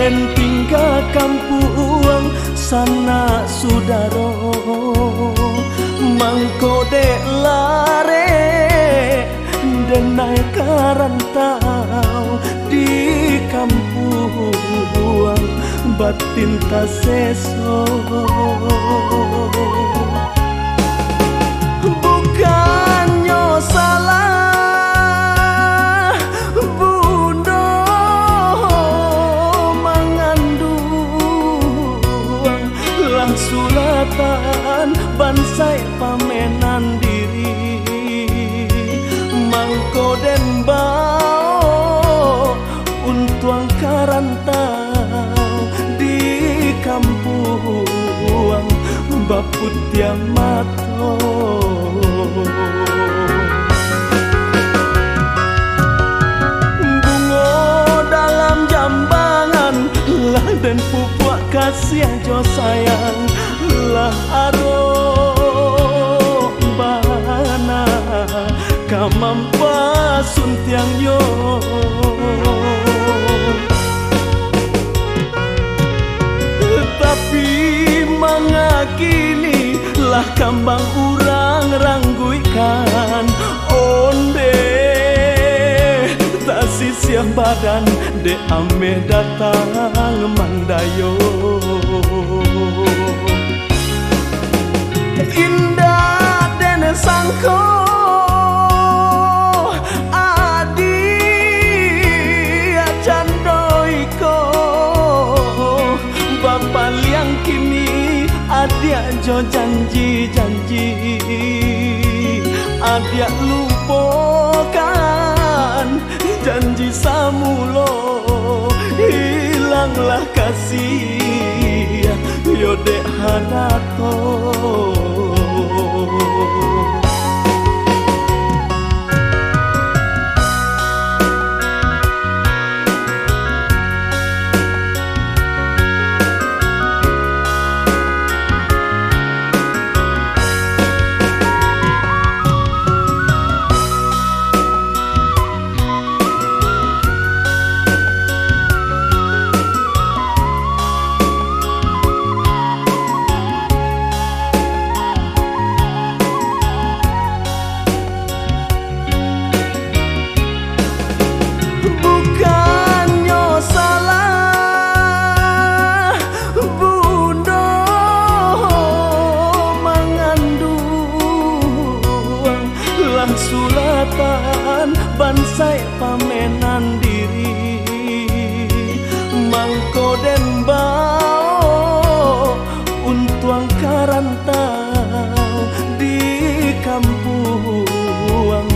den tinggal kampuang sana sudaro mangko dek lare den naik karantau di kampuang batin ta seso. Bukannya salah bundo mengandung lah sulatan bansai pamenan diri mangko den bao untuang karantau di kampuang baput tiang mato. Bungo dalam jambangan lah dan pupuk kasih jo sayang lah aro bana kamampa suntiang yo. Tapi mangakini lah kambang urang rangguikan onde tak sisiah badan de ame datang mandayo. Indah dene sangko adi acandoiko bapak liang kini adia jo janji-janji adia lupakan janji samulo hilanglah kasih yode hanato. Sulatan bansai pamenan diri mangko den bao untuang karantau di kampuang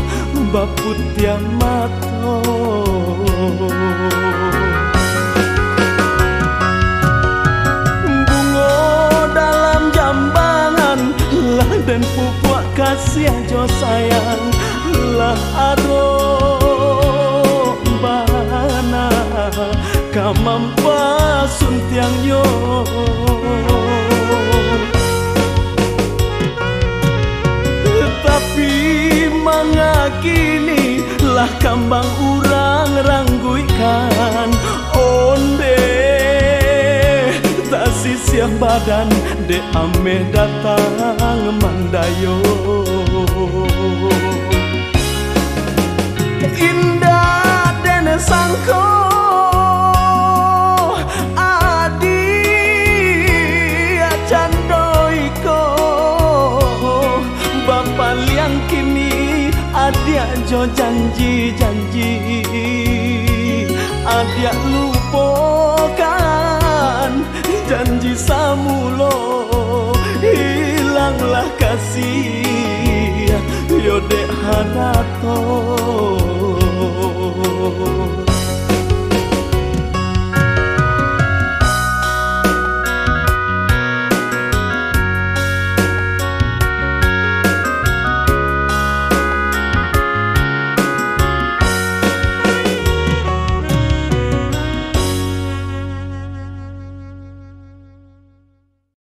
baput tiang mato. Bungo dalam jambangan lah den pupuk kasih jo sayang lah ado bana kamampa suntiang yo. Tapi mangakini lah kambang urang rangguikan onde tak sisiah badan de ame datang mandayo. Indah dene sangko adi acandoiko bapak liang kini adia jo janji-janji adia lupakan janji samulo hilanglah kasih yode hanato.